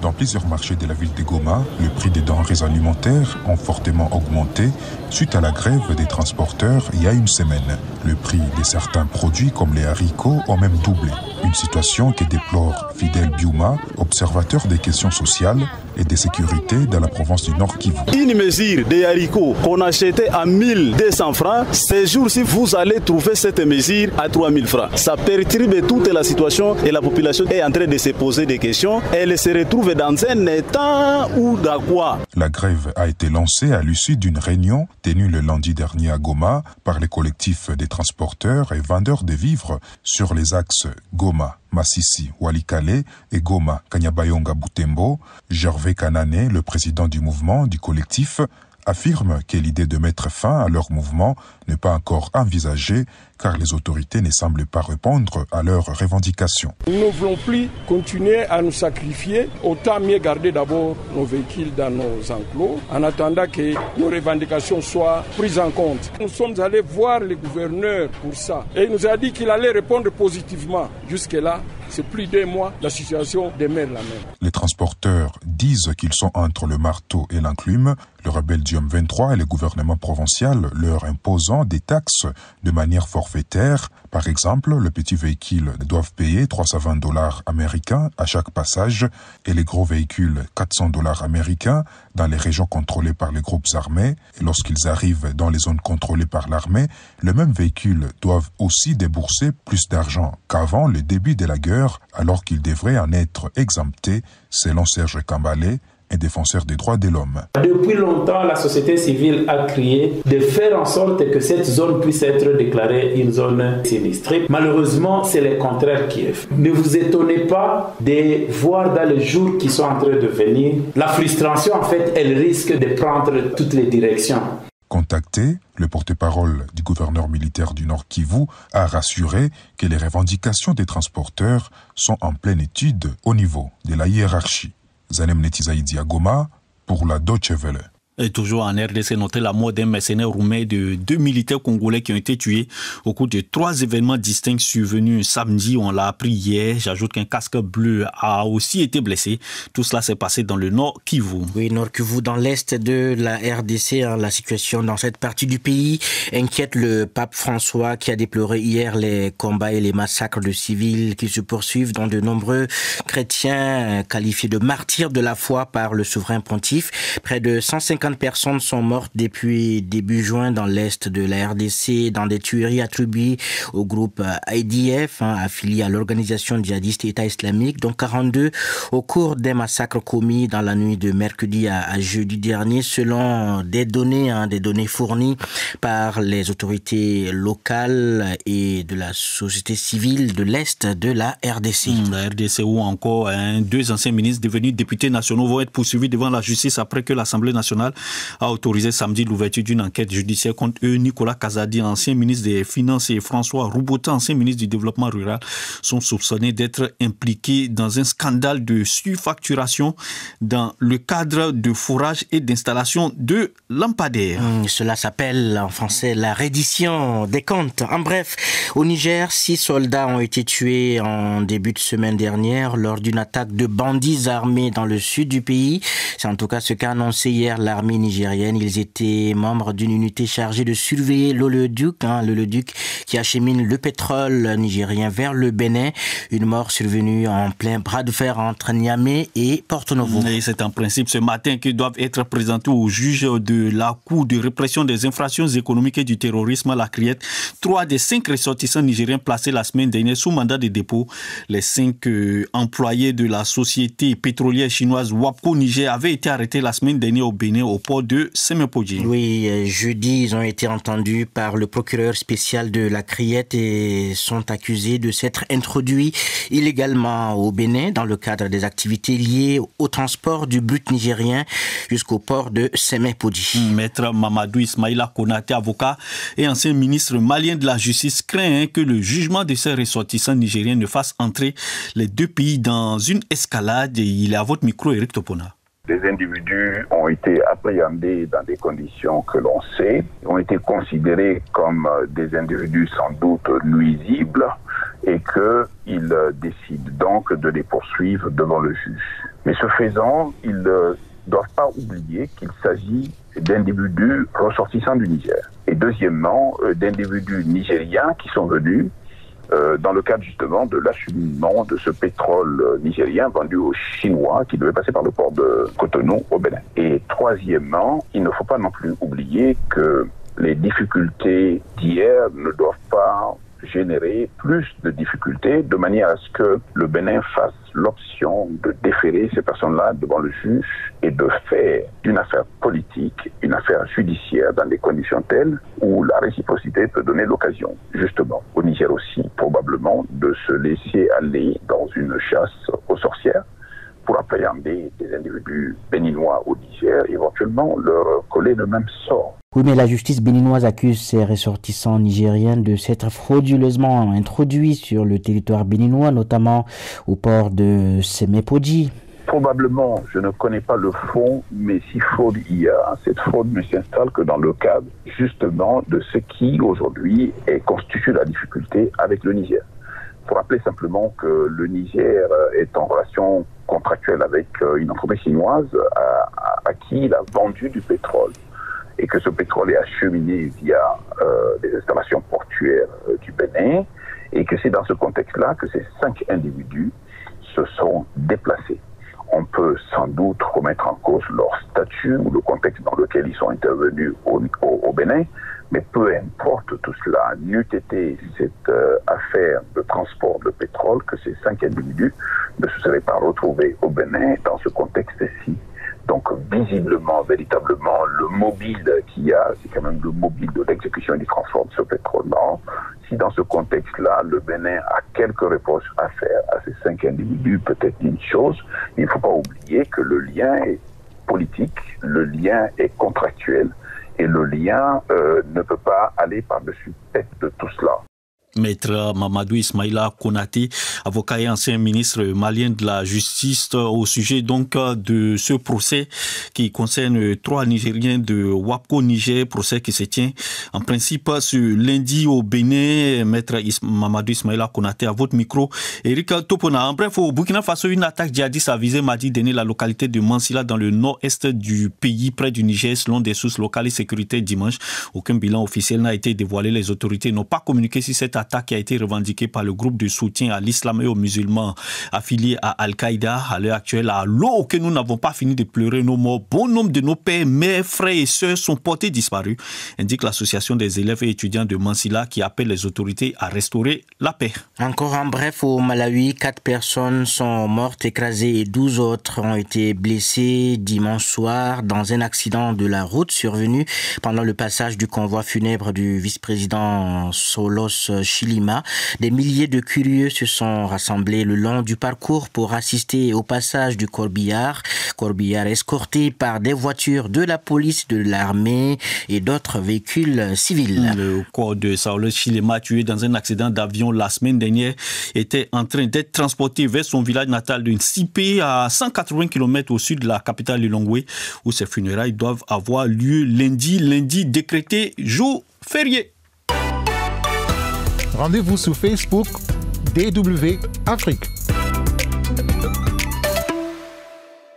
Dans plusieurs marchés de la ville de Goma, le prix des denrées alimentaires ont fortement augmenté suite à la grève des transporteurs il y a une semaine. Le prix de certains produits comme les haricots ont même doublé. Une situation que déplore Fidel Biouma, observateur des questions sociales et de sécurité dans la province du Nord Kivu. Une mesure des haricots qu'on achetait à 1200 francs, ces jours-ci vous allez trouver cette mesure à 3000 francs. Ça perturbe toute la situation et la population est en train de se poser des questions. Elle se retrouve dans un état ou dans quoi? La grève a été lancée à l'issue d'une réunion tenue le lundi dernier à Goma par les collectifs des transporteurs et vendeurs de vivres sur les axes Goma, Massissi, Walikale et Goma, Kanyabayonga, Butembo. Gervais Kanane, le président du mouvement du collectif, affirme que l'idée de mettre fin à leur mouvement n'est pas encore envisagée car les autorités ne semblent pas répondre à leurs revendications. Nous ne voulons plus continuer à nous sacrifier, autant mieux garder d'abord nos véhicules dans nos enclos en attendant que nos revendications soient prises en compte. Nous sommes allés voir le gouverneur pour ça et il nous a dit qu'il allait répondre positivement. Jusque-là, c'est plus d'1 mois, la situation demeure la même. Les transporteurs disent qu'ils sont entre le marteau et l'enclume. Le rebelle du M23 et le gouvernement provincial leur imposant des taxes de manière forfaitaire. Par exemple, le petit véhicule doivent payer $320 américains à chaque passage et les gros véhicules $400 américains dans les régions contrôlées par les groupes armés. Et lorsqu'ils arrivent dans les zones contrôlées par l'armée, le même véhicule doivent aussi débourser plus d'argent qu'avant le début de la guerre, alors qu'ils devraient en être exemptés, selon Serge Kambalé, un défenseur des droits de l'homme. Depuis longtemps, la société civile a crié de faire en sorte que cette zone puisse être déclarée une zone sinistrée. Malheureusement, c'est le contraire qui est fait. Ne vous étonnez pas de voir dans les jours qui sont en train de venir, la frustration, en fait, elle risque de prendre toutes les directions. Contacté, le porte-parole du gouverneur militaire du Nord Kivu a rassuré que les revendications des transporteurs sont en pleine étude au niveau de la hiérarchie. Zanem Netizaïdi à Goma pour la Deutsche Welle. Et toujours en RDC, notez la mort d'un mercenaire roumain de 2 militaires congolais qui ont été tués au cours de 3 événements distincts survenus samedi. On l'a appris hier. J'ajoute qu'un casque bleu a aussi été blessé. Tout cela s'est passé dans le Nord Kivu. Oui, Nord Kivu, dans l'est de la RDC. La situation dans cette partie du pays inquiète le pape François qui a déploré hier les combats et les massacres de civils qui se poursuivent dans de nombreux chrétiens qualifiés de martyrs de la foi par le souverain pontife. Près de 150 personnes sont mortes depuis début juin dans l'est de la RDC dans des tueries attribuées au groupe IDF, affilié à l'organisation djihadiste État islamique, dont 42 au cours des massacres commis dans la nuit de mercredi à jeudi dernier, selon des données fournies par les autorités locales et de la société civile de l'est de la RDC. La RDC où encore 2 anciens ministres devenus députés nationaux vont être poursuivis devant la justice après que l'Assemblée nationale a autorisé samedi l'ouverture d'une enquête judiciaire contre eux. Nicolas Kazadi, ancien ministre des Finances, et François Roubota, ancien ministre du Développement rural, sont soupçonnés d'être impliqués dans un scandale de surfacturation dans le cadre de forage et d'installation de lampadaires. Cela s'appelle en français la reddition des comptes. En bref, au Niger, 6 soldats ont été tués en début de semaine dernière lors d'une attaque de bandits armés dans le sud du pays. C'est en tout cas ce qu'a annoncé hier l'armée nigérienne. Ils étaient membres d'une unité chargée de surveiller l'oléoduc, l'oléoduc qui achemine le pétrole nigérien vers le Bénin. Une mort survenue en plein bras de fer entre Niamey et Porto-Novo. Et c'est en principe ce matin qu'ils doivent être présentés au juge de la Cour de répression des infractions économiques et du terrorisme à la Criette. 3 des 5 ressortissants nigériens placés la semaine dernière sous mandat de dépôt. Les 5 employés de la société pétrolière chinoise WAPCO Niger avaient été arrêtés la semaine dernière au Bénin, au port de Semepodji. Oui, jeudi, ils ont été entendus par le procureur spécial de la Criette et sont accusés de s'être introduits illégalement au Bénin dans le cadre des activités liées au transport du brut nigérien jusqu'au port de Semepodji. Maître Mamadou Ismaïla Konaté, avocat et ancien ministre malien de la Justice, craint que le jugement de ces ressortissants nigériens ne fasse entrer les 2 pays dans une escalade. Il est à votre micro, Eric Topona. Des individus ont été appréhendés dans des conditions que l'on sait, ont été considérés comme des individus sans doute nuisibles et qu'ils décident donc de les poursuivre devant le juge. Mais ce faisant, ils ne doivent pas oublier qu'il s'agit d'individus ressortissants du Niger. Et deuxièmement, d'individus nigériens qui sont venus dans le cadre justement de l'acheminement de ce pétrole nigérien vendu aux Chinois qui devait passer par le port de Cotonou au Bénin. Et troisièmement, il ne faut pas non plus oublier que les difficultés d'hier ne doivent pas générer plus de difficultés de manière à ce que le Bénin fasse l'option de déférer ces personnes-là devant le juge et de faire d'une affaire politique une affaire judiciaire dans des conditions telles où la réciprocité peut donner l'occasion, justement, au Niger aussi, probablement, de se laisser aller dans une chasse aux sorcières pour appréhender des individus béninois au Niger, éventuellement leur coller le même sort. Oui, mais la justice béninoise accuse ces ressortissants nigériens de s'être frauduleusement introduits sur le territoire béninois, notamment au port de Sémépodji. Probablement, je ne connais pas le fond, mais si fraude il y a, cette fraude ne s'installe que dans le cadre justement de ce qui aujourd'hui constitue la difficulté avec le Niger. Il faut rappeler simplement que le Niger est en relation contractuelle avec une entreprise chinoise à qui il a vendu du pétrole et que ce pétrole est acheminé via les installations portuaires du Bénin et que c'est dans ce contexte-là que ces 5 individus se sont déplacés. On peut sans doute remettre en cause leur statut ou le contexte dans lequel ils sont intervenus au Bénin, mais peu importe tout cela, n'eût été cette affaire de transport de pétrole que ces 5 individus ne se seraient pas retrouvés au Bénin dans ce contexte-ci. Donc visiblement, véritablement, le mobile qu'il y a, c'est quand même le mobile de l'exécution et du transport de ce pétrole-là. Si dans ce contexte-là, le Bénin a quelques reproches à faire à ces 5 individus, peut-être une chose, il ne faut pas oublier que le lien est politique, le lien est contractuel et le lien ne peut pas aller par-dessus tête de tout cela. Maître Mamadou Ismaïla Konaté, avocat et ancien ministre malien de la Justice, au sujet donc de ce procès qui concerne 3 Nigériens de WAPCO Niger, procès qui se tient en principe ce lundi au Bénin. Maître Mamadou Ismaïla Konaté, à votre micro. Eric Topona, en bref, au Burkina Faso, une attaque djihadiste a visé mardi dernier la localité de Mansilla dans le nord-est du pays, près du Niger, selon des sources locales et sécurité dimanche. Aucun bilan officiel n'a été dévoilé. Les autorités n'ont pas communiqué si cette attaque qui a été revendiquée par le groupe de soutien à l'islam et aux musulmans affiliés à Al-Qaïda. À l'heure actuelle, à l'eau que nous n'avons pas fini de pleurer nos morts, bon nombre de nos pères, mères, frères et sœurs sont portés disparus, indique l'association des élèves et étudiants de Mansilla qui appelle les autorités à restaurer la paix. Encore en bref, au Malawi, 4 personnes sont mortes, écrasées et 12 autres ont été blessées dimanche soir dans un accident de la route survenu pendant le passage du convoi funèbre du vice-président Solos Chilima. Des milliers de curieux se sont rassemblés le long du parcours pour assister au passage du corbillard. Corbillard escorté par des voitures de la police, de l'armée et d'autres véhicules civils. Le corps de Solos Chilima, tué dans un accident d'avion la semaine dernière, était en train d'être transporté vers son village natal de Nsipé, à 180 km au sud de la capitale Lilongwe, où ses funérailles doivent avoir lieu lundi décrété jour férié. Rendez-vous sur Facebook DW Afrique.